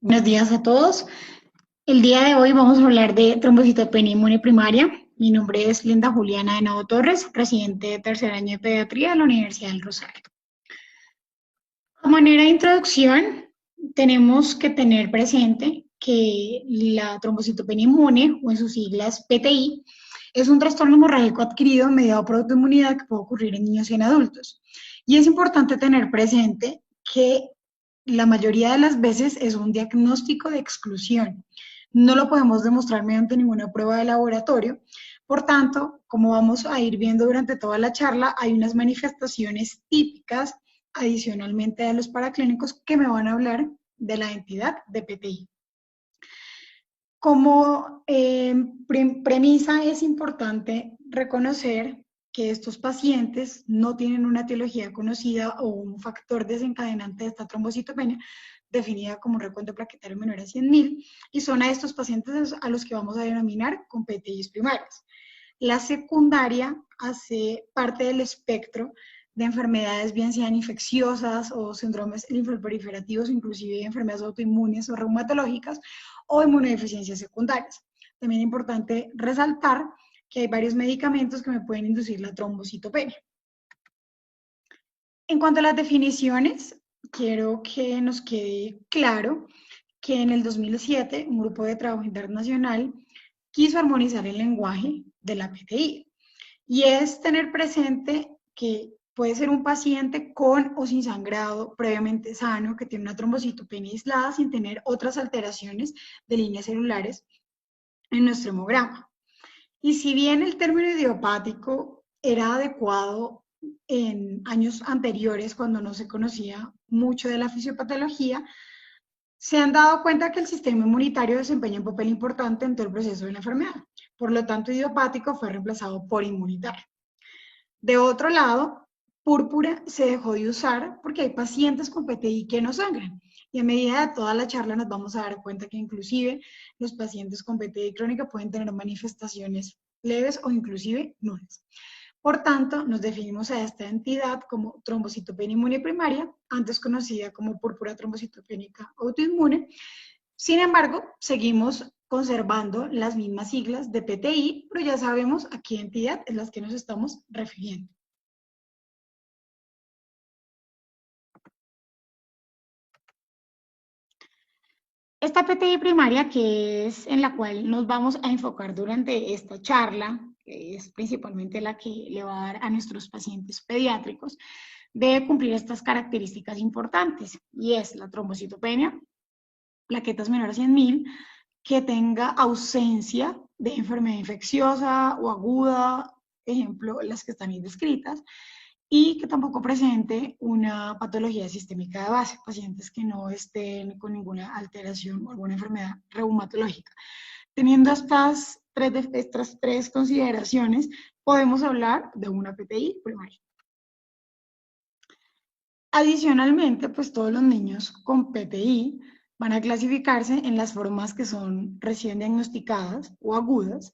Buenos días a todos. El día de hoy vamos a hablar de trombocitopenia inmune primaria. Mi nombre es Linda Juliana Henao Torres, residente de tercer año de pediatría de la Universidad del Rosario. A manera de introducción, tenemos que tener presente que la trombocitopenia inmune, o en sus siglas PTI, es un trastorno hemorrágico adquirido mediado por autoinmunidad que puede ocurrir en niños y en adultos. Y es importante tener presente que la mayoría de las veces es un diagnóstico de exclusión. No lo podemos demostrar mediante ninguna prueba de laboratorio. Por tanto, como vamos a ir viendo durante toda la charla, hay unas manifestaciones típicas adicionalmente a los paraclínicos que me van a hablar de la entidad de PTI. Como premisa es importante reconocer que estos pacientes no tienen una etiología conocida o un factor desencadenante de esta trombocitopenia definida como un recuento plaquetario menor a 100.000 y son a estos pacientes a los que vamos a denominar con PTIs primarias. La secundaria hace parte del espectro de enfermedades bien sean infecciosas o síndromes linfoproliferativos, inclusive enfermedades autoinmunes o reumatológicas o inmunodeficiencias secundarias. También es importante resaltar que hay varios medicamentos que me pueden inducir la trombocitopenia. En cuanto a las definiciones, quiero que nos quede claro que en el 2007 un grupo de trabajo internacional quiso armonizar el lenguaje de la PTI y es tener presente que puede ser un paciente con o sin sangrado previamente sano que tiene una trombocitopenia aislada sin tener otras alteraciones de líneas celulares en nuestro hemograma. Y si bien el término idiopático era adecuado en años anteriores, cuando no se conocía mucho de la fisiopatología, se han dado cuenta que el sistema inmunitario desempeña un papel importante en todo el proceso de la enfermedad. Por lo tanto, idiopático fue reemplazado por inmunitario. De otro lado, púrpura se dejó de usar porque hay pacientes con PTI que no sangran. Y a medida de toda la charla nos vamos a dar cuenta que inclusive los pacientes con PTI crónica pueden tener manifestaciones leves o inclusive nulas. Por tanto, nos definimos a esta entidad como trombocitopenia inmune primaria, antes conocida como púrpura trombocitopénica autoinmune. Sin embargo, seguimos conservando las mismas siglas de PTI, pero ya sabemos a qué entidad es la que nos estamos refiriendo. Esta PTI primaria, que es en la cual nos vamos a enfocar durante esta charla, que es principalmente la que le va a dar a nuestros pacientes pediátricos, debe cumplir estas características importantes, y es la trombocitopenia, plaquetas menores a 100.000, que tenga ausencia de enfermedad infecciosa o aguda, ejemplo, las que están ahí descritas, y que tampoco presente una patología sistémica de base, pacientes que no estén con ninguna alteración o alguna enfermedad reumatológica. Teniendo estas tres consideraciones, podemos hablar de una PTI primaria. Adicionalmente, pues todos los niños con PTI van a clasificarse en las formas que son recién diagnosticadas o agudas,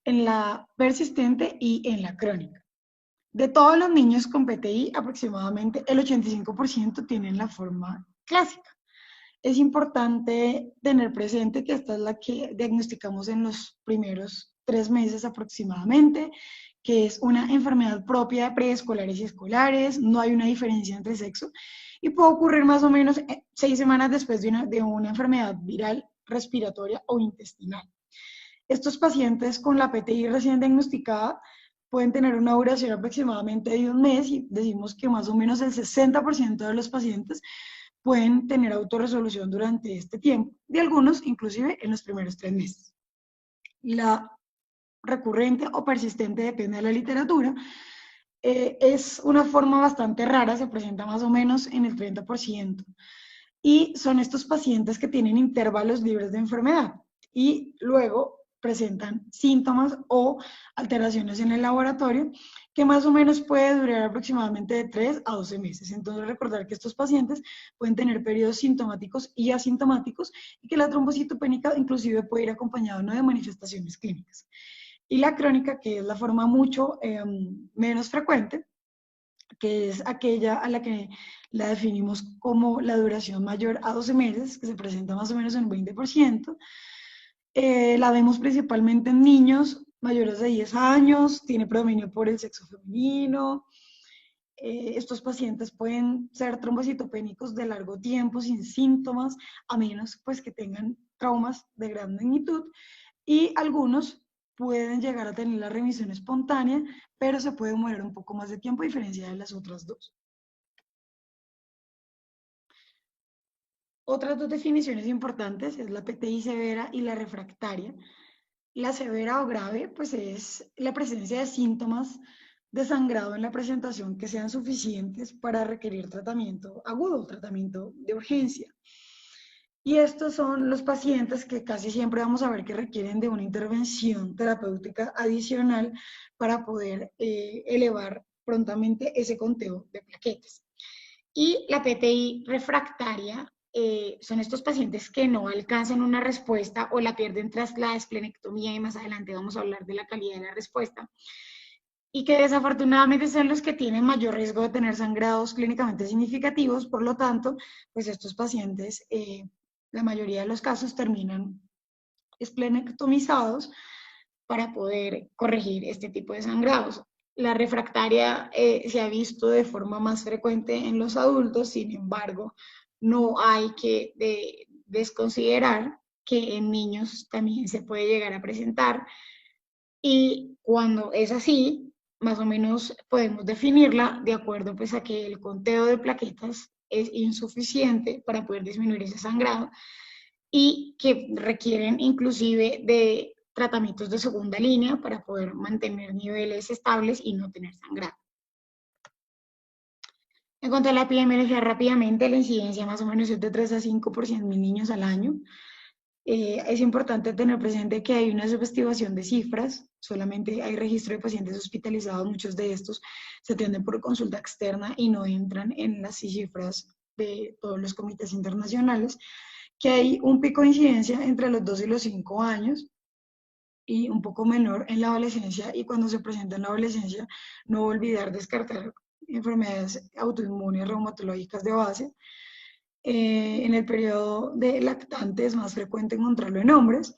en la persistente y en la crónica. De todos los niños con PTI, aproximadamente el 85% tienen la forma clásica. Es importante tener presente que esta es la que diagnosticamos en los primeros 3 meses aproximadamente, que es una enfermedad propia de preescolares y escolares, no hay una diferencia entre sexo y puede ocurrir más o menos 6 semanas después de una enfermedad viral, respiratoria o intestinal. Estos pacientes con la PTI recién diagnosticada pueden tener una duración aproximadamente de un mes y decimos que más o menos el 60% de los pacientes pueden tener autorresolución durante este tiempo, de algunos inclusive en los primeros 3 meses. La recurrente o persistente depende de la literatura. Es una forma bastante rara, se presenta más o menos en el 30%. Y son estos pacientes que tienen intervalos libres de enfermedad y luego presentan síntomas o alteraciones en el laboratorio que más o menos puede durar aproximadamente de 3 a 12 meses. Entonces recordar que estos pacientes pueden tener periodos sintomáticos y asintomáticos y que la trombocitopénica inclusive puede ir acompañado ¿no? de manifestaciones clínicas. Y la crónica, que es la forma mucho menos frecuente, que es aquella a la que la definimos como la duración mayor a 12 meses, que se presenta más o menos en un 20%. La vemos principalmente en niños mayores de 10 años, tiene predominio por el sexo femenino. Estos pacientes pueden ser trombocitopénicos de largo tiempo sin síntomas, a menos pues que tengan traumas de gran magnitud, y algunos pueden llegar a tener la remisión espontánea, pero se puede demorar un poco más de tiempo a diferencia de las otras dos. Otras dos definiciones importantes es la PTI severa y la refractaria. La severa o grave, pues es la presencia de síntomas de sangrado en la presentación que sean suficientes para requerir tratamiento agudo, tratamiento de urgencia. Y estos son los pacientes que casi siempre vamos a ver que requieren de una intervención terapéutica adicional para poder elevar prontamente ese conteo de plaquetas. Y la PTI refractaria son estos pacientes que no alcanzan una respuesta o la pierden tras la esplenectomía, y más adelante vamos a hablar de la calidad de la respuesta, y que desafortunadamente son los que tienen mayor riesgo de tener sangrados clínicamente significativos. Por lo tanto, pues estos pacientes, la mayoría de los casos terminan esplenectomizados para poder corregir este tipo de sangrados. La refractaria se ha visto de forma más frecuente en los adultos, sin embargo, no hay que desconsiderar que en niños también se puede llegar a presentar, y cuando es así, más o menos podemos definirla de acuerdo pues a que el conteo de plaquetas es insuficiente para poder disminuir ese sangrado y que requieren inclusive de tratamientos de segunda línea para poder mantener niveles estables y no tener sangrado. En cuanto a la epidemiología, rápidamente, la incidencia más o menos es de 3 a 5 por 100.000 niños al año. Es importante tener presente que hay una subestimación de cifras, solamente hay registro de pacientes hospitalizados, muchos de estos se atienden por consulta externa y no entran en las cifras de todos los comités internacionales, que hay un pico de incidencia entre los 2 y los 5 años y un poco menor en la adolescencia, y cuando se presenta en la adolescencia no olvidar descartar enfermedades autoinmunes reumatológicas de base. En el periodo de lactante es más frecuente encontrarlo en hombres,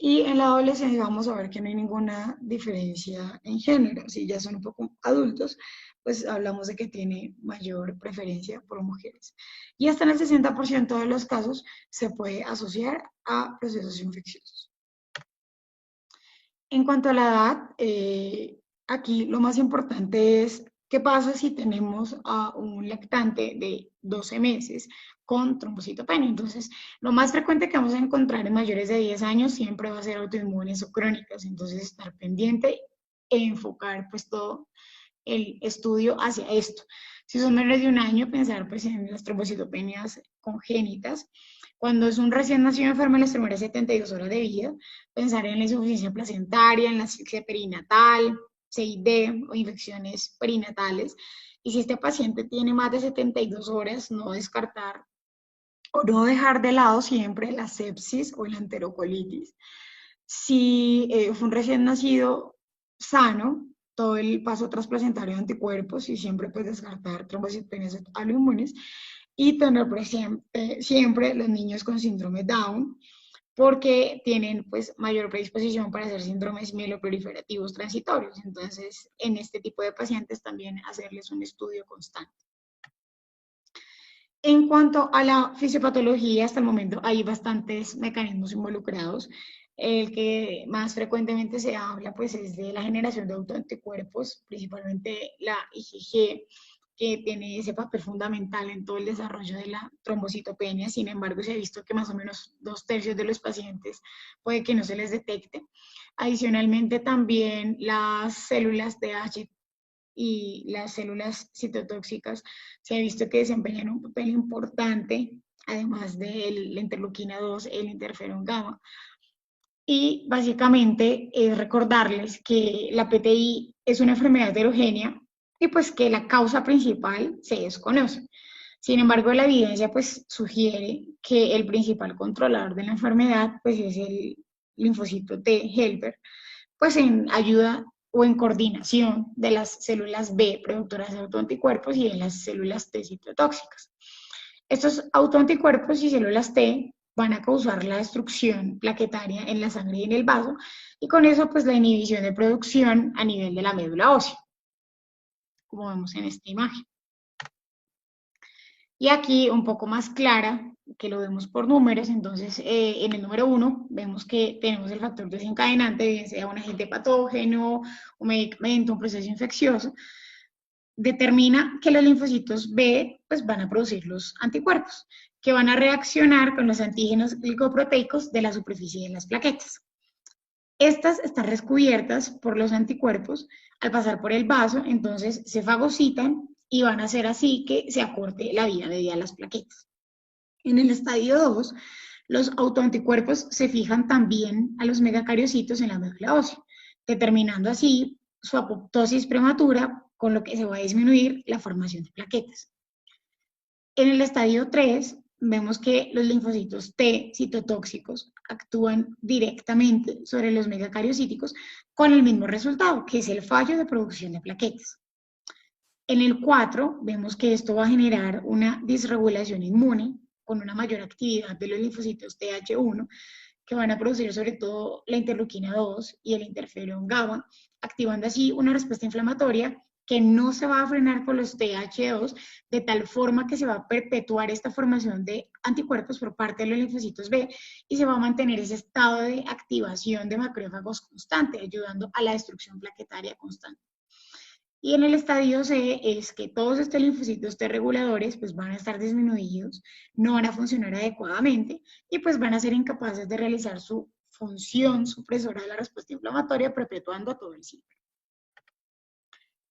y en la adolescencia vamos a ver que no hay ninguna diferencia en género. Si ya son un poco adultos, pues hablamos de que tiene mayor preferencia por mujeres. Y hasta en el 60% de los casos se puede asociar a procesos infecciosos. En cuanto a la edad, aquí lo más importante es qué pasa si tenemos a un lactante de 12 meses con trombocitopenia. Entonces, lo más frecuente que vamos a encontrar en mayores de 10 años siempre va a ser autoinmunes o crónicas. Entonces, estar pendiente e enfocar pues todo el estudio hacia esto. Si son menores de un año, pensar pues en las trombocitopenias congénitas. Cuando es un recién nacido enfermo en las primeras 72 horas de vida, pensar en la insuficiencia placentaria, en la asfixia perinatal, CID o infecciones perinatales. Y si este paciente tiene más de 72 horas, no descartar o no dejar de lado siempre la sepsis o la enterocolitis. Si fue un recién nacido sano, todo el paso transplacentario de anticuerpos, y siempre puedes descartar trombocitopenias autoinmunes, y tener presente siempre los niños con síndrome Down, porque tienen pues mayor predisposición para hacer síndromes mieloproliferativos transitorios. Entonces, en este tipo de pacientes también hacerles un estudio constante. En cuanto a la fisiopatología, hasta el momento hay bastantes mecanismos involucrados. El que más frecuentemente se habla pues es de la generación de autoanticuerpos, principalmente la IgG, que tiene ese papel fundamental en todo el desarrollo de la trombocitopenia. Sin embargo, se ha visto que más o menos 2/3 de los pacientes puede que no se les detecte. Adicionalmente, también las células TH y las células citotóxicas se ha visto que desempeñan un papel importante, además de la interleuquina 2, el interferón gamma. Y básicamente es recordarles que la PTI es una enfermedad heterogénea y pues que la causa principal se desconoce. Sin embargo, la evidencia pues sugiere que el principal controlador de la enfermedad pues es el linfocito T helper, pues en ayuda o en coordinación de las células B productoras de autoanticuerpos y de las células T citotóxicas. Estos autoanticuerpos y células T van a causar la destrucción plaquetaria en la sangre y en el vaso, y con eso pues la inhibición de producción a nivel de la médula ósea, como vemos en esta imagen. Y aquí un poco más clara, que lo vemos por números, entonces en el número 1 vemos que tenemos el factor desencadenante, bien sea un agente patógeno, un medicamento, un proceso infeccioso, determina que los linfocitos B pues, van a producir los anticuerpos, que van a reaccionar con los antígenos glicoproteicos de la superficie de las plaquetas. Estas están recubiertas por los anticuerpos al pasar por el vaso, entonces se fagocitan y van a hacer así que se acorte la vida media de las plaquetas. En el estadio 2, los autoanticuerpos se fijan también a los megacariocitos en la médula ósea, determinando así su apoptosis prematura, con lo que se va a disminuir la formación de plaquetas. En el estadio 3, vemos que los linfocitos T citotóxicos actúan directamente sobre los megacariocíticos con el mismo resultado, que es el fallo de producción de plaquetas. En el 4, vemos que esto va a generar una disregulación inmune con una mayor actividad de los linfocitos Th1, que van a producir sobre todo la interleuquina 2 y el interferón gamma, activando así una respuesta inflamatoria que no se va a frenar con los Th2, de tal forma que se va a perpetuar esta formación de anticuerpos por parte de los linfocitos B y se va a mantener ese estado de activación de macrófagos constante, ayudando a la destrucción plaquetaria constante. Y en el estadio C es que todos estos linfocitos T reguladores pues van a estar disminuidos, no van a funcionar adecuadamente y pues van a ser incapaces de realizar su función supresora de la respuesta inflamatoria, perpetuando todo el ciclo.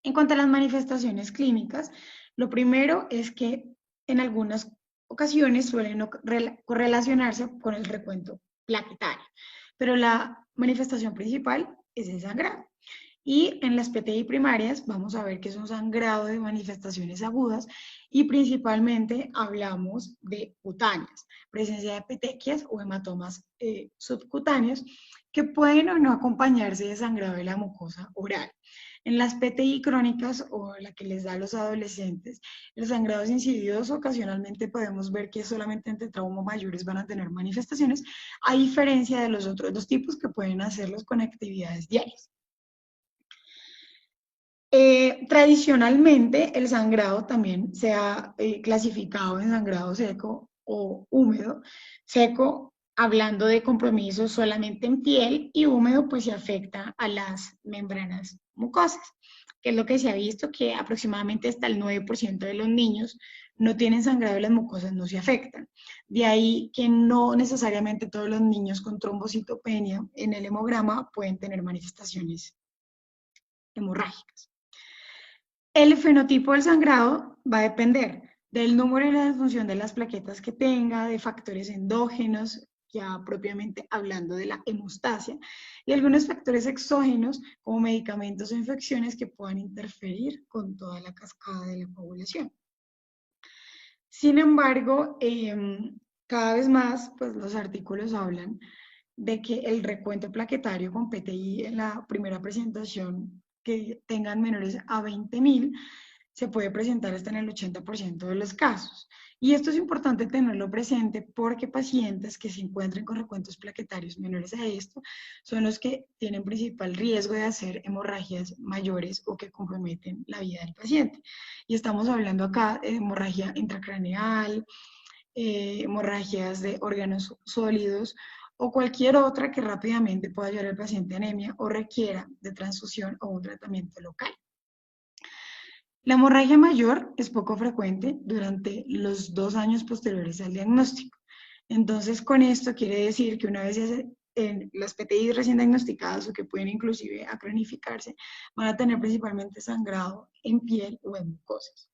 En cuanto a las manifestaciones clínicas, lo primero es que en algunas ocasiones suelen correlacionarse con el recuento plaquetario, pero la manifestación principal es el sangrado. Y en las PTI primarias vamos a ver que es un sangrado de manifestaciones agudas y principalmente hablamos de cutáneas, presencia de petequias o hematomas subcutáneos que pueden o no acompañarse de sangrado de la mucosa oral. En las PTI crónicas o la que les da a los adolescentes, el sangrado es insidioso, ocasionalmente podemos ver que solamente entre traumas mayores van a tener manifestaciones, a diferencia de los otros dos tipos que pueden hacerlos con actividades diarias. Tradicionalmente el sangrado también se ha clasificado en sangrado seco o húmedo. Seco, hablando de compromisos solamente en piel, y húmedo pues se afecta a las membranas mucosas, que es lo que se ha visto, que aproximadamente hasta el 9% de los niños no tienen sangrado y las mucosas no se afectan. De ahí que no necesariamente todos los niños con trombocitopenia en el hemograma pueden tener manifestaciones hemorrágicas. El fenotipo del sangrado va a depender del número y la disfunción de las plaquetas que tenga, de factores endógenos, ya propiamente hablando de la hemostasia, y algunos factores exógenos como medicamentos o infecciones que puedan interferir con toda la cascada de la coagulación. Sin embargo, cada vez más pues, los artículos hablan de que el recuento plaquetario con PTI en la primera presentación que tengan menores a 20.000 se puede presentar hasta en el 80% de los casos. Y esto es importante tenerlo presente porque pacientes que se encuentren con recuentos plaquetarios menores a esto son los que tienen principal riesgo de hacer hemorragias mayores o que comprometen la vida del paciente. Y estamos hablando acá de hemorragia intracraneal, hemorragias de órganos sólidos o cualquier otra que rápidamente pueda llevar al paciente a anemia o requiera de transfusión o un tratamiento local. La hemorragia mayor es poco frecuente durante los 2 años posteriores al diagnóstico. Entonces, con esto quiere decir que una vez en las PTI recién diagnosticadas o que pueden inclusive acronificarse, van a tener principalmente sangrado en piel o en mucosas.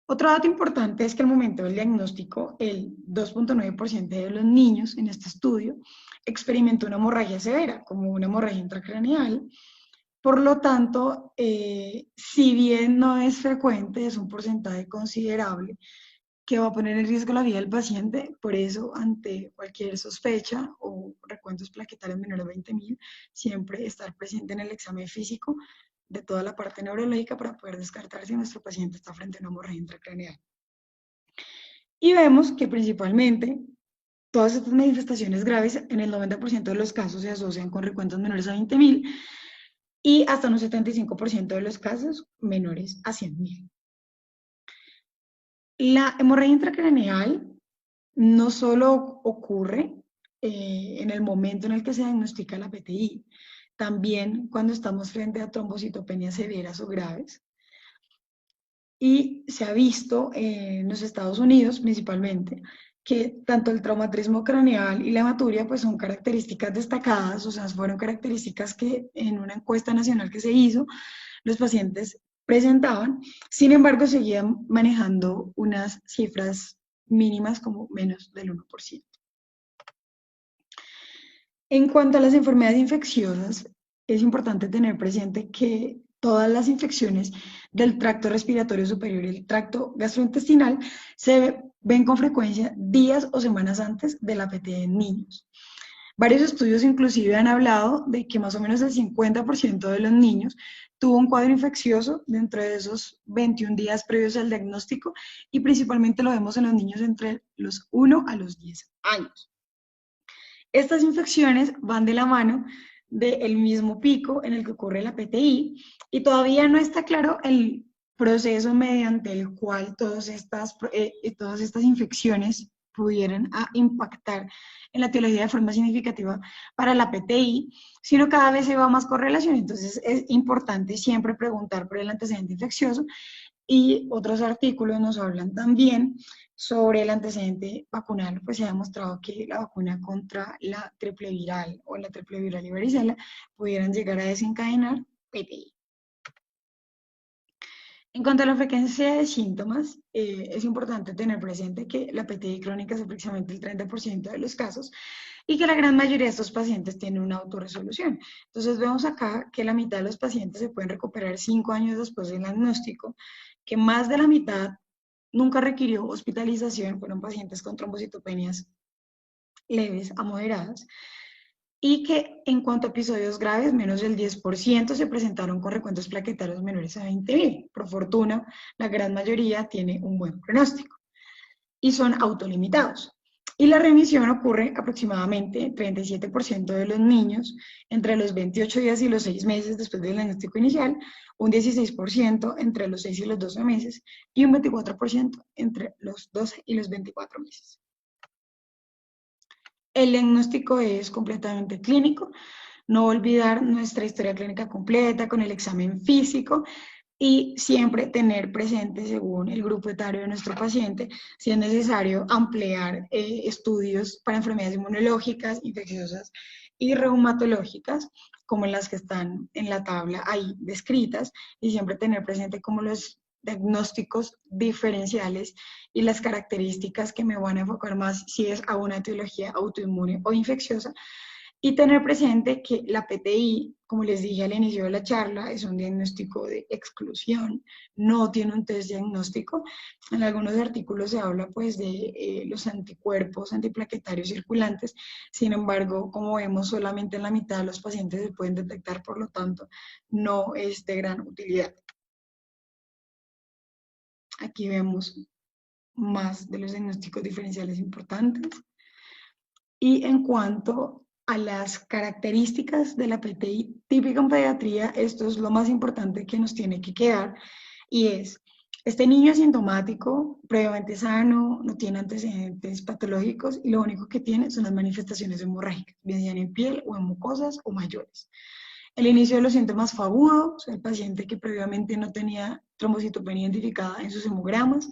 Otro dato importante es que al momento del diagnóstico, el 2.9% de los niños en este estudio experimentó una hemorragia severa, como una hemorragia intracraneal. Por lo tanto, si bien no es frecuente, es un porcentaje considerable que va a poner en riesgo la vida del paciente. Por eso, ante cualquier sospecha o recuentos plaquetarios menores a 20.000, siempre estar presente en el examen físico de toda la parte neurológica para poder descartar si nuestro paciente está frente a una hemorragia intracraneal. Y vemos que principalmente todas estas manifestaciones graves en el 90% de los casos se asocian con recuentos menores a 20.000 y hasta un 75% de los casos menores a 100.000. La hemorragia intracraneal no solo ocurre en el momento en el que se diagnostica la PTI, también cuando estamos frente a trombocitopenias severas o graves. Y se ha visto en los Estados Unidos principalmente que tanto el traumatismo craneal y la hematuria pues son características destacadas, o sea, fueron características que en una encuesta nacional que se hizo, los pacientes presentaban, sin embargo seguían manejando unas cifras mínimas como menos del 1%. En cuanto a las enfermedades infecciosas, es importante tener presente que todas las infecciones del tracto respiratorio superior y el tracto gastrointestinal se ven con frecuencia días o semanas antes de la PTE en niños. Varios estudios inclusive han hablado de que más o menos el 50% de los niños tuvo un cuadro infeccioso dentro de esos 21 días previos al diagnóstico y principalmente lo vemos en los niños entre los 1 a los 10 años. Estas infecciones van de la mano del mismo pico en el que ocurre la PTI y todavía no está claro el proceso mediante el cual todas estas infecciones pudieran impactar en la etiología de forma significativa para la PTI, sino cada vez se va más correlación. Entonces es importante siempre preguntar por el antecedente infeccioso y otros artículos nos hablan también sobre el antecedente vacunal, pues se ha demostrado que la vacuna contra la triple viral o la triple viral y varicela pudieran llegar a desencadenar PTI. En cuanto a la frecuencia de síntomas, es importante tener presente que la PTI crónica es aproximadamente el 30% de los casos y que la gran mayoría de estos pacientes tienen una autorresolución. Entonces vemos acá que la mitad de los pacientes se pueden recuperar 5 años después del diagnóstico, que más de la mitad nunca requirió hospitalización, fueron pacientes con trombocitopenias leves a moderadas, y que en cuanto a episodios graves, menos del 10% se presentaron con recuentos plaquetarios menores a 20.000. Por fortuna, la gran mayoría tiene un buen pronóstico y son autolimitados. Y la remisión ocurre aproximadamente en 37% de los niños entre los 28 días y los 6 meses después del diagnóstico inicial, un 16% entre los 6 y los 12 meses y un 24% entre los 12 y los 24 meses. El diagnóstico es completamente clínico, no olvidar nuestra historia clínica completa con el examen físico y siempre tener presente, según el grupo etario de nuestro paciente, si es necesario ampliar estudios para enfermedades inmunológicas, infecciosas y reumatológicas, como las que están en la tabla ahí descritas, y siempre tener presente como los diagnósticos diferenciales y las características que me van a enfocar más si es a una etiología autoinmune o infecciosa, y tener presente que la PTI, como les dije al inicio de la charla, es un diagnóstico de exclusión, no tiene un test diagnóstico. En algunos artículos se habla pues de los anticuerpos antiplaquetarios circulantes, sin embargo, como vemos, solamente en la mitad de los pacientes se pueden detectar, por lo tanto, no es de gran utilidad. Aquí vemos más de los diagnósticos diferenciales importantes. Y en cuanto a las características de la PTI típica en pediatría, esto es lo más importante que nos tiene que quedar, y es, este niño es sintomático, previamente sano, no tiene antecedentes patológicos y lo único que tiene son las manifestaciones hemorrágicas, bien sean en piel o en mucosas o mayores. El inicio de los síntomas fue agudo, o sea, el paciente que previamente no tenía trombocitopenia identificada en sus hemogramas,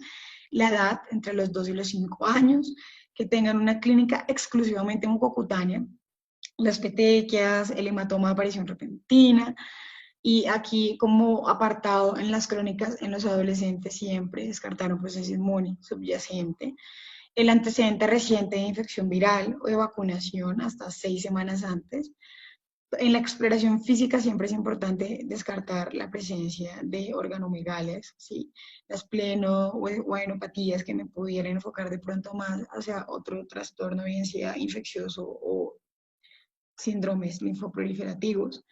la edad entre los 2 y los 5 años, que tengan una clínica exclusivamente mucocutánea, las petequias, el hematoma de aparición repentina, y aquí como apartado en las crónicas en los adolescentes siempre descartaron proceso inmune subyacente, el antecedente reciente de infección viral o de vacunación hasta 6 semanas antes. En la exploración física siempre es importante descartar la presencia de organomegalias, ¿sí? Las pleno o adenopatías que me pudieran enfocar de pronto más hacia otro trastorno, bien sea infeccioso o síndromes linfoproliferativos,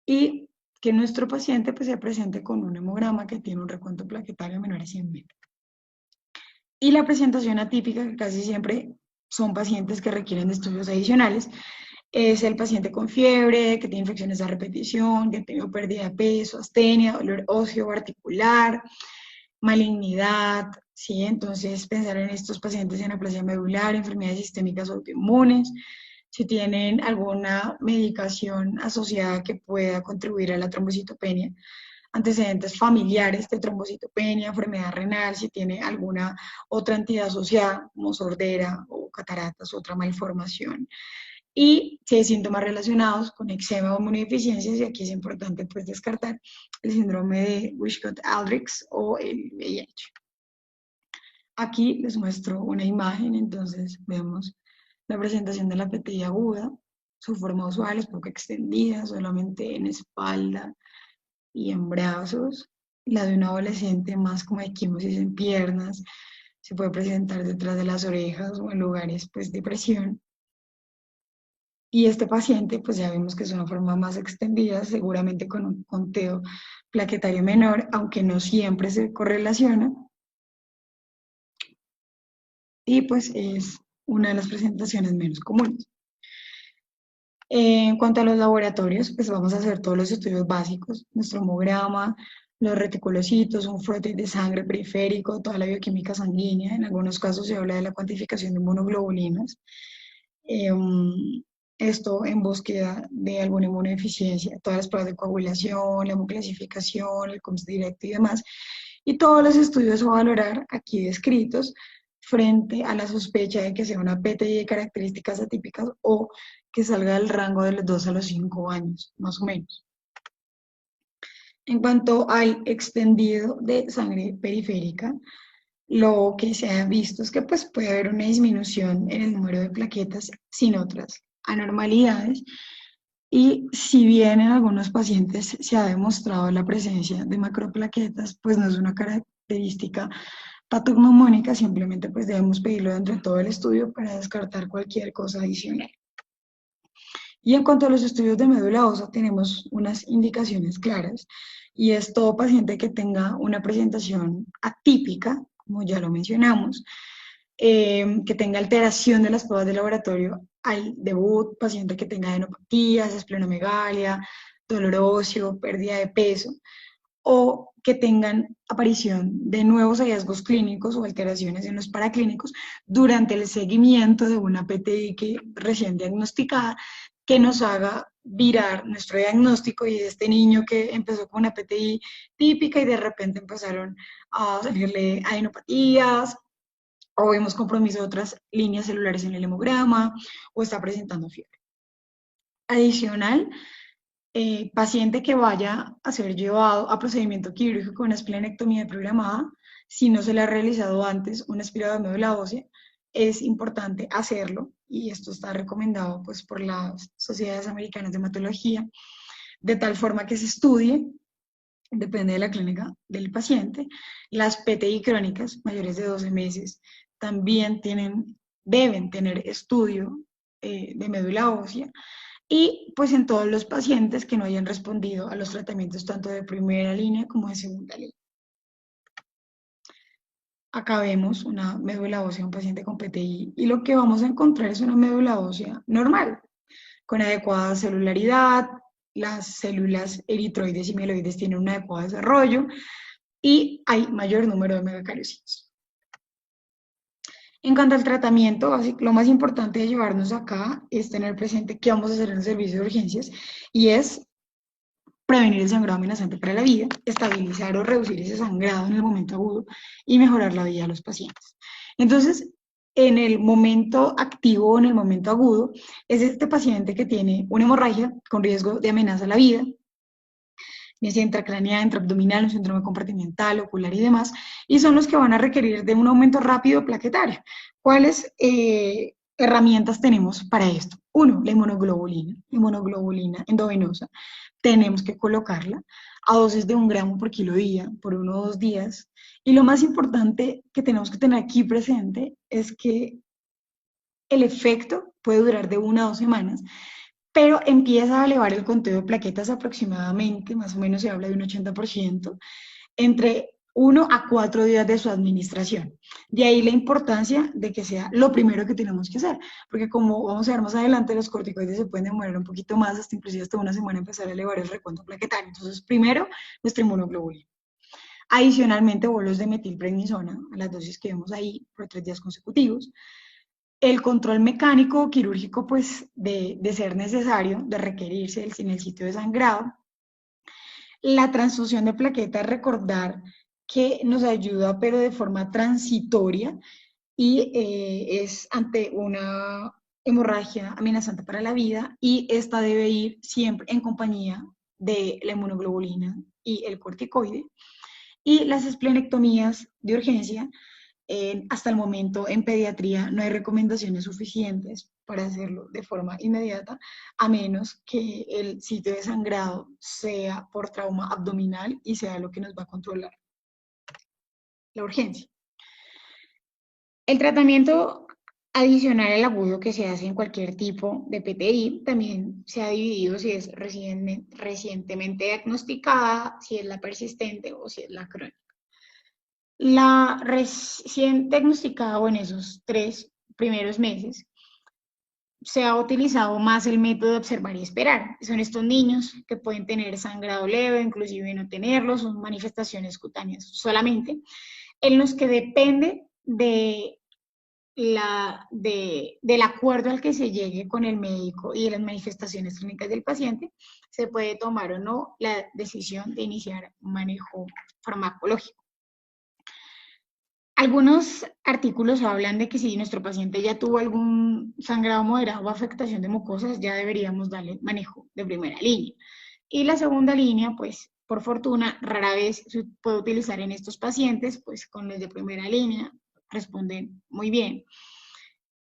y que nuestro paciente pues, se presente con un hemograma que tiene un recuento plaquetario menor a 100 metros. Y la presentación atípica, que casi siempre son pacientes que requieren de estudios adicionales, es el paciente con fiebre, que tiene infecciones a repetición, que ha tenido pérdida de peso, astenia, dolor óseo o articular, malignidad, ¿sí? Entonces pensar en estos pacientes en aplasia medular, enfermedades sistémicas autoinmunes, si tienen alguna medicación asociada que pueda contribuir a la trombocitopenia, antecedentes familiares de trombocitopenia, enfermedad renal, si tiene alguna otra entidad asociada, como sordera o cataratas, otra malformación, y si hay síntomas relacionados con eczema o inmunodeficiencias, y aquí es importante pues descartar el síndrome de Wiskott-Aldrich o el VIH. Aquí les muestro una imagen, entonces vemos la presentación de la PTI aguda, su forma usual es poco extendida, solamente en espalda y en brazos. La de un adolescente más como equimosis en piernas, se puede presentar detrás de las orejas o en lugares pues de presión. Y este paciente, pues ya vemos que es una forma más extendida, seguramente con un conteo plaquetario menor, aunque no siempre se correlaciona. Y pues es una de las presentaciones menos comunes. En cuanto a los laboratorios, pues vamos a hacer todos los estudios básicos, nuestro hemograma, los reticulocitos, un frote de sangre periférico, toda la bioquímica sanguínea. En algunos casos se habla de la cuantificación de monoglobulinas. Esto en búsqueda de alguna inmunodeficiencia, todas las pruebas de coagulación, la hemoclasificación, el COMS directo y demás. Y todos los estudios a valorar aquí descritos frente a la sospecha de que sea una PTI de características atípicas o que salga del rango de los 2 a los 5 años, más o menos. En cuanto al extendido de sangre periférica, lo que se ha visto es que pues, puede haber una disminución en el número de plaquetas sin otras anormalidades, y si bien en algunos pacientes se ha demostrado la presencia de macroplaquetas, pues no es una característica patognomónica, simplemente pues debemos pedirlo dentro de todo el estudio para descartar cualquier cosa adicional. Y en cuanto a los estudios de médula ósea, tenemos unas indicaciones claras, y es todo paciente que tenga una presentación atípica, como ya lo mencionamos, que tenga alteración de las pruebas de laboratorio al debut, paciente que tenga adenopatías, esplenomegalia, dolor óseo, pérdida de peso, o que tengan aparición de nuevos hallazgos clínicos o alteraciones en los paraclínicos durante el seguimiento de una PTI que recién diagnosticada, que nos haga virar nuestro diagnóstico y de este niño que empezó con una PTI típica y de repente empezaron a salirle adenopatías, o vemos compromiso de otras líneas celulares en el hemograma, o está presentando fiebre. Adicional, paciente que vaya a ser llevado a procedimiento quirúrgico con una esplenectomía programada, si no se le ha realizado antes una aspirado de médula ósea, es importante hacerlo, y esto está recomendado pues, por las sociedades americanas de hematología, de tal forma que se estudie, depende de la clínica del paciente. Las PTI crónicas mayores de 12 meses también deben tener estudio de médula ósea, y pues en todos los pacientes que no hayan respondido a los tratamientos tanto de primera línea como de segunda línea. Acá vemos una médula ósea, un paciente con PTI, y lo que vamos a encontrar es una médula ósea normal, con adecuada celularidad, las células eritroides y mieloides tienen un adecuado desarrollo, y hay mayor número de megacariocitos. En cuanto al tratamiento, lo más importante de llevarnos acá es tener presente qué vamos a hacer en el servicio de urgencias, y es prevenir el sangrado amenazante para la vida, estabilizar o reducir ese sangrado en el momento agudo y mejorar la vida de los pacientes. Entonces, en el momento activo o en el momento agudo, es este paciente que tiene una hemorragia con riesgo de amenaza a la vida, ya sea intracraneal, intraabdominal, un síndrome compartimental, ocular y demás, y son los que van a requerir de un aumento rápido plaquetario. ¿Cuáles herramientas tenemos para esto? Uno, la inmunoglobulina endovenosa. Tenemos que colocarla a dosis de 1 gramo por kilo día, por 1 o 2 días. Y lo más importante que tenemos que tener aquí presente es que el efecto puede durar de 1 a 2 semanas, pero empieza a elevar el conteo de plaquetas aproximadamente, más o menos se habla de un 80%, entre 1 a 4 días de su administración. De ahí la importancia de que sea lo primero que tenemos que hacer, porque como vamos a ver más adelante, los corticoides se pueden demorar un poquito más, hasta inclusive hasta 1 semana empezar a elevar el recuento plaquetario. Entonces, primero, nuestra inmunoglobulina. Adicionalmente, bolos de metilprednisona, a las dosis que vemos ahí, por 3 días consecutivos. El control mecánico o quirúrgico, pues, de ser necesario, de requerirse en el sitio de sangrado. La transfusión de plaquetas, recordar que nos ayuda, pero de forma transitoria, y es ante una hemorragia amenazante para la vida, y esta debe ir siempre en compañía de la inmunoglobulina y el corticoide. Y las esplenectomías de urgencia, hasta el momento en pediatría no hay recomendaciones suficientes para hacerlo de forma inmediata, a menos que el sitio de sangrado sea por trauma abdominal y sea lo que nos va a controlar la urgencia. El tratamiento adicional al agudo que se hace en cualquier tipo de PTI también se ha dividido si es recientemente diagnosticada, si es la persistente o si es la crónica. La recién diagnosticada, o en esos 3 primeros meses, se ha utilizado más el método de observar y esperar. Son estos niños que pueden tener sangrado leve, inclusive no tenerlo, son manifestaciones cutáneas solamente, en los que depende del acuerdo al que se llegue con el médico y de las manifestaciones clínicas del paciente, se puede tomar o no la decisión de iniciar un manejo farmacológico. Algunos artículos hablan de que si nuestro paciente ya tuvo algún sangrado moderado o afectación de mucosas, ya deberíamos darle manejo de primera línea. Y la segunda línea, pues, por fortuna, rara vez se puede utilizar en estos pacientes, pues con los de primera línea responden muy bien.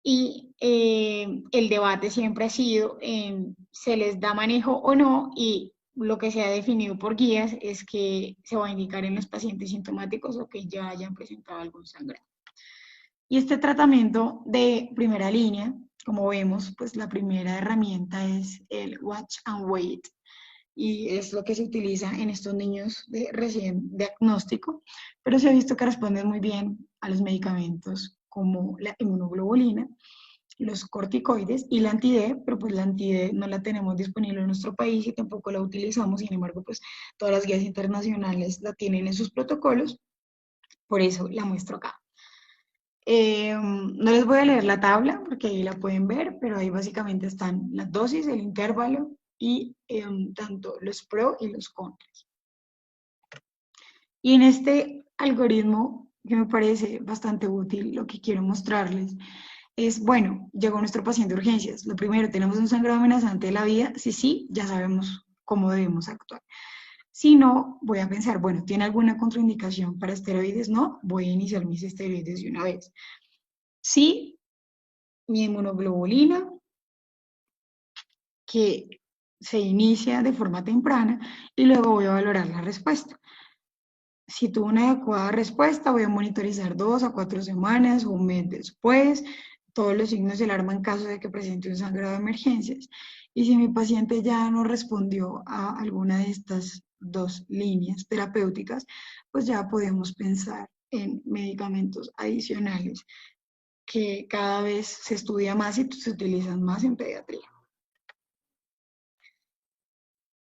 Y el debate siempre ha sido en se les da manejo o no, y lo que se ha definido por guías es que se va a indicar en los pacientes sintomáticos o que ya hayan presentado algún sangrado. Y este tratamiento de primera línea, como vemos, pues la primera herramienta es el watch and wait, y es lo que se utiliza en estos niños de recién diagnóstico, pero se ha visto que responden muy bien a los medicamentos como la inmunoglobulina, los corticoides y la anti-D, pero pues la anti-D no la tenemos disponible en nuestro país y tampoco la utilizamos. Sin embargo, pues todas las guías internacionales la tienen en sus protocolos, por eso la muestro acá. No les voy a leer la tabla porque ahí la pueden ver, pero ahí básicamente están las dosis, el intervalo y tanto los pro y los contras. Y en este algoritmo, que me parece bastante útil, lo que quiero mostrarles es, bueno, llegó nuestro paciente de urgencias. Lo primero, ¿tenemos un sangrado amenazante de la vida? Si sí, ya sabemos cómo debemos actuar. Si no, voy a pensar, bueno, ¿tiene alguna contraindicación para esteroides? No, voy a iniciar mis esteroides de una vez. Sí, mi inmunoglobulina, que se inicia de forma temprana, y luego voy a valorar la respuesta. Si tuvo una adecuada respuesta, voy a monitorizar 2 a 4 semanas o un mes después, todos los signos de alarma en caso de que presente un sangrado de emergencias. Y si mi paciente ya no respondió a alguna de estas 2 líneas terapéuticas, pues ya podemos pensar en medicamentos adicionales que cada vez se estudia más y se utilizan más en pediatría.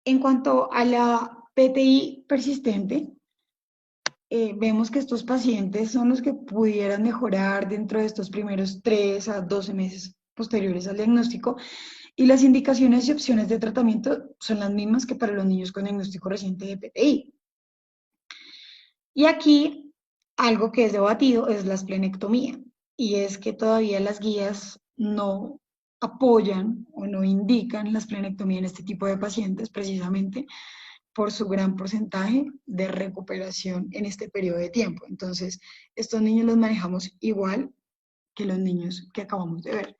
En cuanto a la PTI persistente, vemos que estos pacientes son los que pudieran mejorar dentro de estos primeros 3 a 12 meses posteriores al diagnóstico, y las indicaciones y opciones de tratamiento son las mismas que para los niños con diagnóstico reciente de PTI. Y aquí algo que es debatido es la esplenectomía, y es que todavía las guías no apoyan o no indican la esplenectomía en este tipo de pacientes, precisamente por su gran porcentaje de recuperación en este periodo de tiempo. Entonces, estos niños los manejamos igual que los niños que acabamos de ver.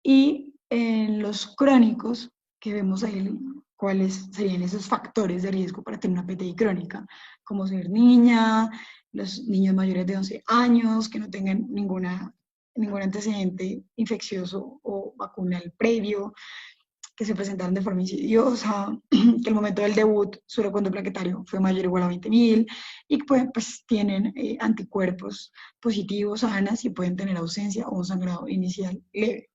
Y en los crónicos, que vemos ahí cuáles serían esos factores de riesgo para tener una PTI crónica, como ser niña, los niños mayores de 11 años, que no tengan ninguna ningún antecedente infeccioso o vacunal previo, que se presentaron de forma insidiosa, que el momento del debut su recuento plaquetario fue mayor o igual a 20.000 y que pues, tienen anticuerpos positivos, sanas y pueden tener ausencia o un sangrado inicial leve.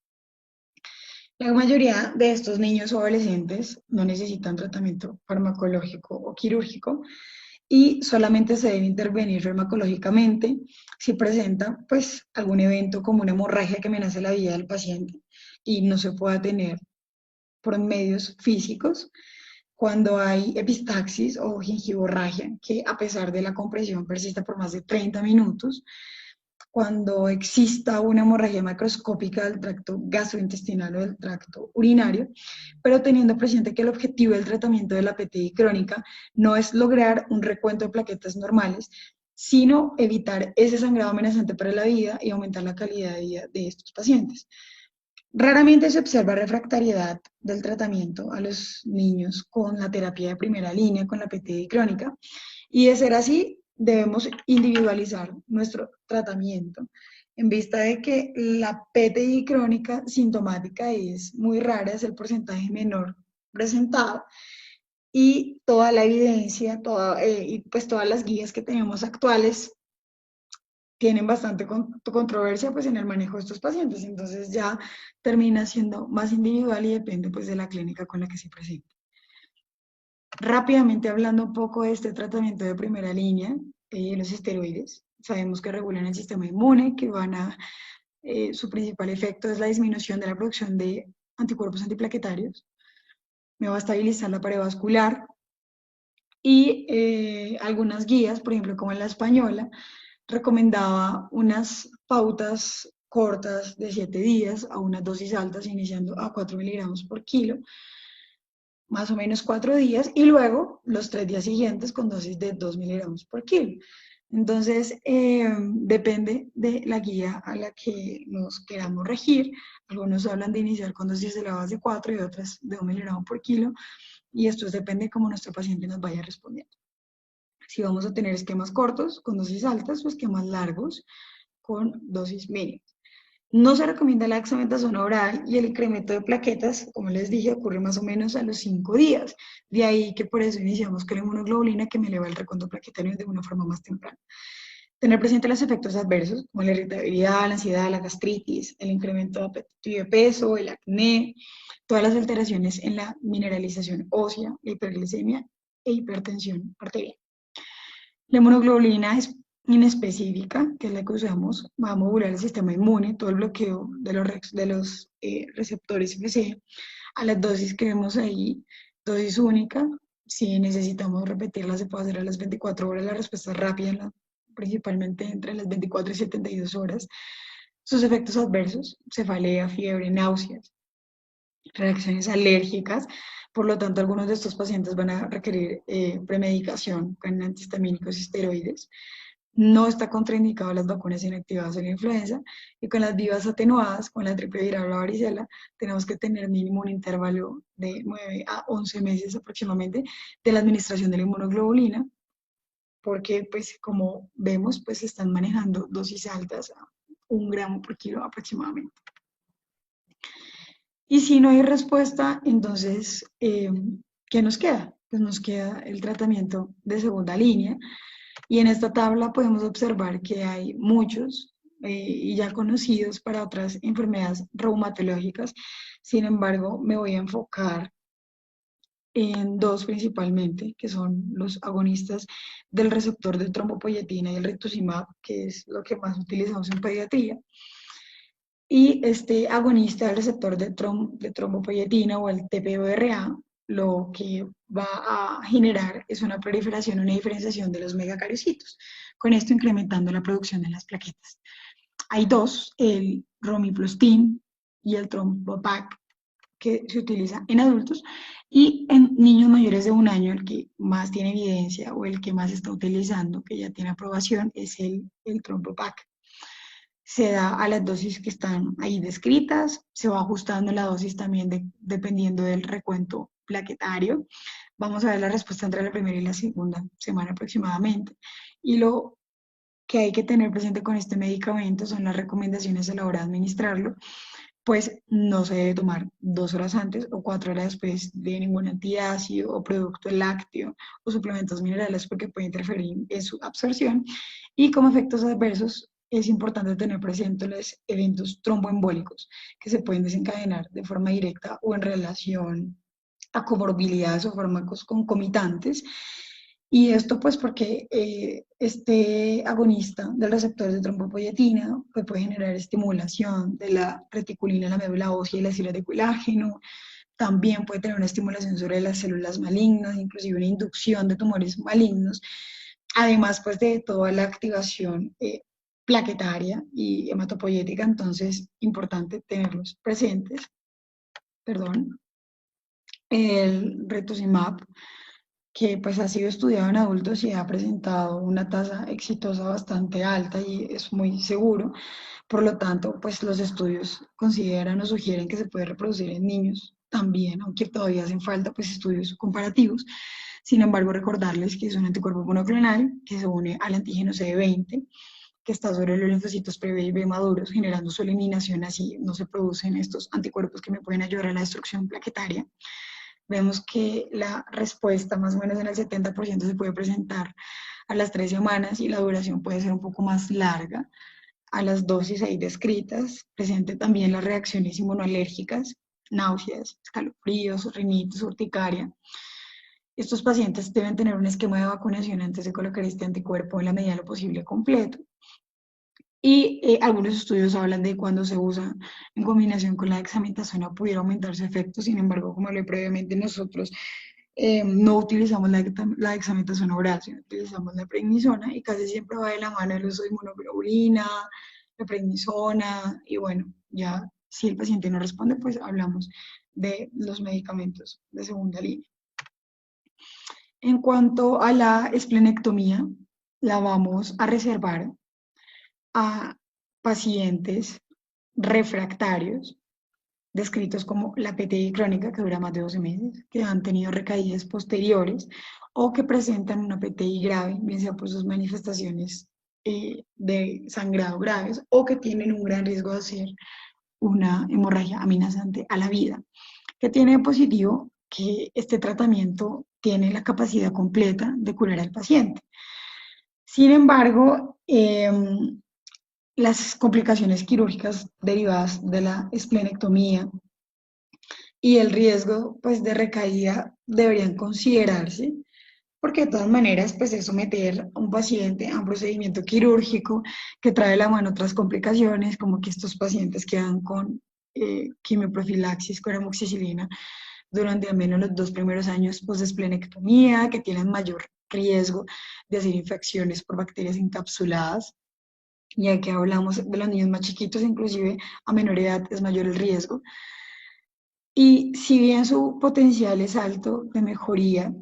La mayoría de estos niños o adolescentes no necesitan tratamiento farmacológico o quirúrgico y solamente se debe intervenir farmacológicamente si presenta pues algún evento como una hemorragia que amenace la vida del paciente y no se pueda tener por medios físicos, cuando hay epistaxis o gingivorragia, que a pesar de la compresión persista por más de 30 minutos, cuando exista una hemorragia macroscópica del tracto gastrointestinal o del tracto urinario, pero teniendo presente que el objetivo del tratamiento de la PTI crónica no es lograr un recuento de plaquetas normales, sino evitar ese sangrado amenazante para la vida y aumentar la calidad de vida de estos pacientes. Raramente se observa refractariedad del tratamiento a los niños con la terapia de primera línea, con la PTI crónica, y de ser así, debemos individualizar nuestro tratamiento en vista de que la PTI crónica sintomática es muy rara, es el porcentaje menor presentado, y toda la evidencia, y pues todas las guías que tenemos actuales tienen bastante controversia pues en el manejo de estos pacientes, entonces ya termina siendo más individual y depende pues de la clínica con la que se presente. Rápidamente hablando un poco de este tratamiento de primera línea, los esteroides, sabemos que regulan el sistema inmune, que su principal efecto es la disminución de la producción de anticuerpos antiplaquetarios, me va a estabilizar la pared vascular y algunas guías, por ejemplo como en la española, recomendaba unas pautas cortas de 7 días a unas dosis altas, iniciando a 4 miligramos por kilo, más o menos 4 días, y luego los 3 días siguientes con dosis de 2 miligramos por kilo. Entonces, depende de la guía a la que nos queramos regir. Algunos hablan de iniciar con dosis elevadas de 4 y otras de 1 miligramo por kilo, y esto depende de cómo nuestro paciente nos vaya respondiendo. Si vamos a tener esquemas cortos con dosis altas o esquemas largos con dosis mínimas. No se recomienda la dexametasona oral y el incremento de plaquetas, como les dije, ocurre más o menos a los 5 días. De ahí que por eso iniciamos con la inmunoglobulina, que me eleva el recuento plaquetario de una forma más temprana. Tener presente los efectos adversos, como la irritabilidad, la ansiedad, la gastritis, el incremento de apetito y de peso, el acné, todas las alteraciones en la mineralización ósea, la hiperglicemia e hipertensión arterial. La inmunoglobulina es inespecífica, que es la que usamos, va a modular el sistema inmune, todo el bloqueo de los receptores FC a las dosis que vemos ahí, dosis única. Si necesitamos repetirla, se puede hacer a las 24 horas, la respuesta es rápida, principalmente entre las 24 y 72 horas. Sus efectos adversos, cefalea, fiebre, náuseas, reacciones alérgicas. Por lo tanto, algunos de estos pacientes van a requerir premedicación con antihistamínicos y esteroides. No está contraindicado las vacunas inactivadas o la influenza, y con las vivas atenuadas, con la triple viral o la varicela, tenemos que tener mínimo un intervalo de 9 a 11 meses aproximadamente de la administración de la inmunoglobulina, porque pues como vemos, pues se están manejando dosis altas a 1 gramo por kilo aproximadamente. Y si no hay respuesta, entonces, ¿qué nos queda? Pues nos queda el tratamiento de segunda línea. Y en esta tabla podemos observar que hay muchos y ya conocidos para otras enfermedades reumatológicas. Sin embargo, me voy a enfocar en dos principalmente, que son los agonistas del receptor de trombopoyetina y el rituximab, que es lo que más utilizamos en pediatría. Y este agonista del receptor de trombopoyetina o el TPO-RA, lo que va a generar es una proliferación, una diferenciación de los megacariocitos, con esto incrementando la producción de las plaquetas. Hay dos, el romiplastin y el trombopac, que se utiliza en adultos, y en niños mayores de 1 año el que más tiene evidencia o el que más se está utilizando, que ya tiene aprobación, es el trombopac. Se da a las dosis que están ahí descritas, se va ajustando la dosis también dependiendo del recuento plaquetario. Vamos a ver la respuesta entre la primera y la segunda semana aproximadamente. Y lo que hay que tener presente con este medicamento son las recomendaciones a la hora de administrarlo, pues no se debe tomar 2 horas antes o 4 horas después de ningún antiácido o producto lácteo o suplementos minerales porque puede interferir en su absorción. Y como efectos adversos es importante tener presente los eventos tromboembólicos que se pueden desencadenar de forma directa o en relación a comorbilidades o fármacos concomitantes. Y esto pues porque este agonista del receptor de trombopoyetina pues, puede generar estimulación de la reticulina, la médula ósea y las fibras de colágeno. También puede tener una estimulación sobre las células malignas, inclusive una inducción de tumores malignos. Además pues de toda la activación plaquetaria y hematopoyética, entonces importante tenerlos presentes. Perdón. El rituximab, que pues ha sido estudiado en adultos y ha presentado una tasa exitosa bastante alta y es muy seguro. Por lo tanto, pues los estudios consideran o sugieren que se puede reproducir en niños también, aunque todavía hacen falta pues estudios comparativos. Sin embargo, recordarles que es un anticuerpo monoclonal que se une al antígeno CD20, que está sobre los linfocitos pre-B y B maduros, generando su eliminación, así no se producen estos anticuerpos que me pueden ayudar a la destrucción plaquetaria. Vemos que la respuesta más o menos en el 70% se puede presentar a las 3 semanas y la duración puede ser un poco más larga. A las dosis ahí descritas, presente también las reacciones inmunoalérgicas, náuseas, escalofríos, rinitis, urticaria. Estos pacientes deben tener un esquema de vacunación antes de colocar este anticuerpo en la medida de lo posible completo. Y algunos estudios hablan de cuando se usa en combinación con la dexametasona pudiera aumentar su efecto. Sin embargo, como hablé previamente, nosotros no utilizamos la dexametasona oral, sino utilizamos la prednisona y casi siempre va de la mano el uso de inmunoglobulina, la prednisona y bueno, ya si el paciente no responde, pues hablamos de los medicamentos de segunda línea. En cuanto a la esplenectomía, la vamos a reservar a pacientes refractarios, descritos como la PTI crónica, que dura más de 12 meses, que han tenido recaídas posteriores o que presentan una PTI grave, bien sea por sus manifestaciones de sangrado graves o que tienen un gran riesgo de hacer una hemorragia amenazante a la vida. Que tiene positivo que este tratamiento tiene la capacidad completa de curar al paciente. Sin embargo, las complicaciones quirúrgicas derivadas de la esplenectomía y el riesgo pues, de recaída deberían considerarse, porque de todas maneras pues, es someter a un paciente a un procedimiento quirúrgico que trae de la mano otras complicaciones, como que estos pacientes quedan con quimioprofilaxis con amoxicilina durante al menos los 2 primeros años post-esplenectomía, que tienen mayor riesgo de hacer infecciones por bacterias encapsuladas. Ya que hablamos de los niños más chiquitos, inclusive a menor edad es mayor el riesgo. Y si bien su potencial es alto de mejoría,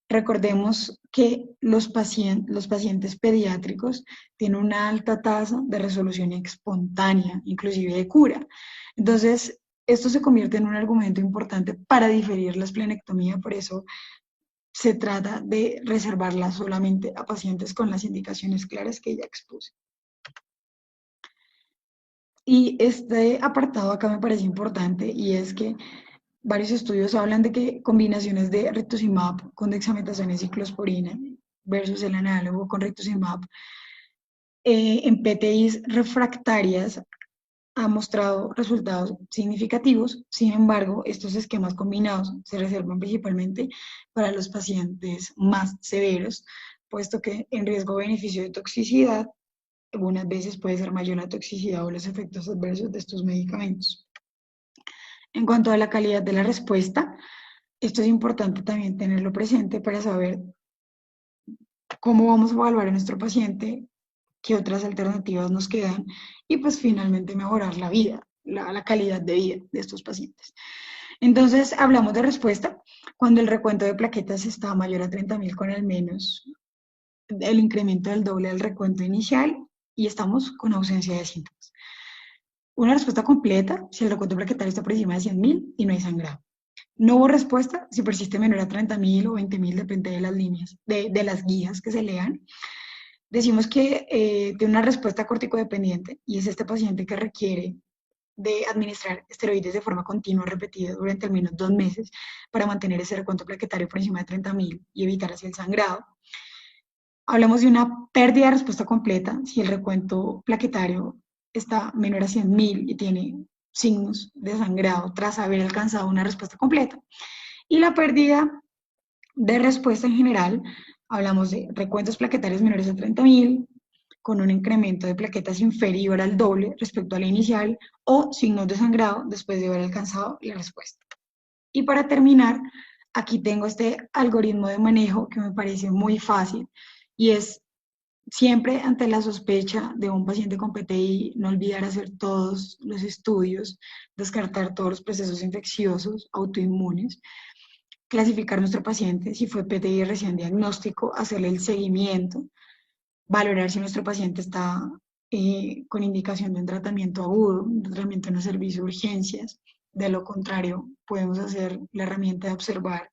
recordemos que los pacientes pediátricos tienen una alta tasa de resolución espontánea, inclusive de cura. Entonces, esto se convierte en un argumento importante para diferir la esplenectomía, por eso se trata de reservarla solamente a pacientes con las indicaciones claras que ya expuse. Y este apartado acá me parece importante y es que varios estudios hablan de que combinaciones de rituximab con dexametasona y ciclosporina versus el análogo con rituximab en PTIs refractarias ha mostrado resultados significativos. Sin embargo, estos esquemas combinados se reservan principalmente para los pacientes más severos, puesto que en riesgo-beneficio de toxicidad algunas veces puede ser mayor la toxicidad o los efectos adversos de estos medicamentos. En cuanto a la calidad de la respuesta, esto es importante también tenerlo presente para saber cómo vamos a evaluar a nuestro paciente, qué otras alternativas nos quedan y pues finalmente mejorar la vida, la calidad de vida de estos pacientes. Entonces, hablamos de respuesta cuando el recuento de plaquetas está mayor a 30.000 con al menos el incremento del doble del recuento inicial y estamos con ausencia de síntomas. Una respuesta completa si el recuento plaquetario está por encima de 100.000 y no hay sangrado. No hubo respuesta si persiste menor a 30.000 o 20.000, depende de las líneas, de las guías que se lean. decimos que tiene una respuesta corticodependiente y es este paciente que requiere de administrar esteroides de forma continua, repetida durante al menos 2 meses para mantener ese recuento plaquetario por encima de 30.000 y evitar así el sangrado. Hablamos de una pérdida de respuesta completa si el recuento plaquetario está menor a 100.000 y tiene signos de sangrado tras haber alcanzado una respuesta completa. Y la pérdida de respuesta en general, hablamos de recuentos plaquetarios menores a 30.000, con un incremento de plaquetas inferior al doble respecto a la inicial, o signos de sangrado después de haber alcanzado la respuesta. Y para terminar, aquí tengo este algoritmo de manejo que me parece muy fácil, y es siempre ante la sospecha de un paciente con PTI, no olvidar hacer todos los estudios, descartar todos los procesos infecciosos, autoinmunes, clasificar nuestro paciente, si fue PTI recién diagnóstico, hacerle el seguimiento, valorar si nuestro paciente está con indicación de un tratamiento agudo, un tratamiento en el servicio de urgencias. De lo contrario, podemos hacer la herramienta de observar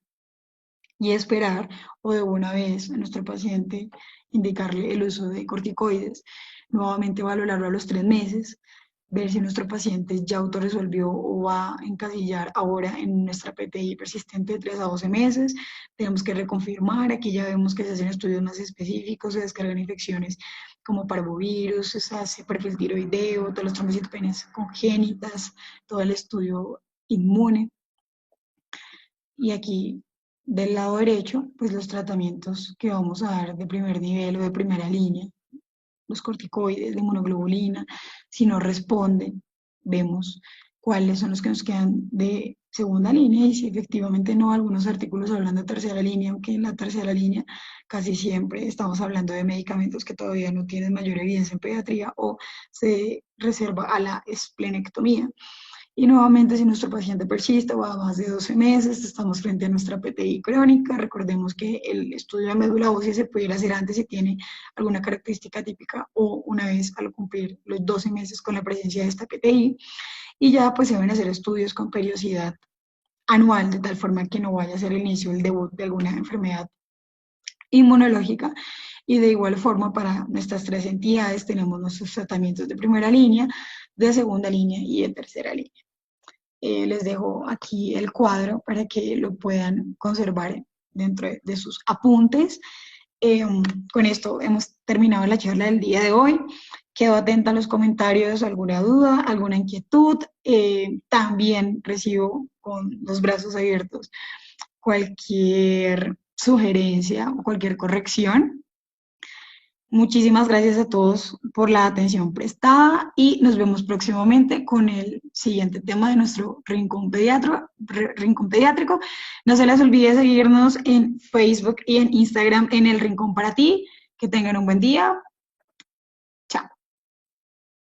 y esperar, o de una vez a nuestro paciente indicarle el uso de corticoides, nuevamente valorarlo a los 3 meses, ver si nuestro paciente ya autorresolvió o va a encasillar ahora en nuestra PTI persistente de 3 a 12 meses. Tenemos que reconfirmar, aquí ya vemos que se hacen estudios más específicos, se descargan infecciones como parvovirus, se hace perfil tiroideo, todas las trombocitopenías congénitas, todo el estudio inmune. Y aquí del lado derecho, pues los tratamientos que vamos a dar de primer nivel o de primera línea, los corticoides de monoglobulina, si no responden, vemos cuáles son los que nos quedan de segunda línea y si efectivamente no, algunos artículos hablan de tercera línea, aunque en la tercera línea casi siempre estamos hablando de medicamentos que todavía no tienen mayor evidencia en pediatría o se reserva a la esplenectomía. Y nuevamente, si nuestro paciente persiste o a más de 12 meses, estamos frente a nuestra PTI crónica. Recordemos que el estudio de médula ósea se pudiera hacer antes si tiene alguna característica típica o una vez al cumplir los 12 meses con la presencia de esta PTI. Y ya pues se deben hacer estudios con periodicidad anual, de tal forma que no vaya a ser el inicio, el debut de alguna enfermedad inmunológica. Y de igual forma, para nuestras 3 entidades tenemos nuestros tratamientos de primera línea, de segunda línea y de tercera línea. Les dejo aquí el cuadro para que lo puedan conservar dentro de sus apuntes. Con esto hemos terminado la charla del día de hoy. Quedo atenta a los comentarios, alguna duda, alguna inquietud. También recibo con los brazos abiertos cualquier sugerencia o cualquier corrección. Muchísimas gracias a todos por la atención prestada y nos vemos próximamente con el siguiente tema de nuestro Rincón Pediátrico. No se les olvide seguirnos en Facebook y en Instagram en El Rincón para Ti. Que tengan un buen día.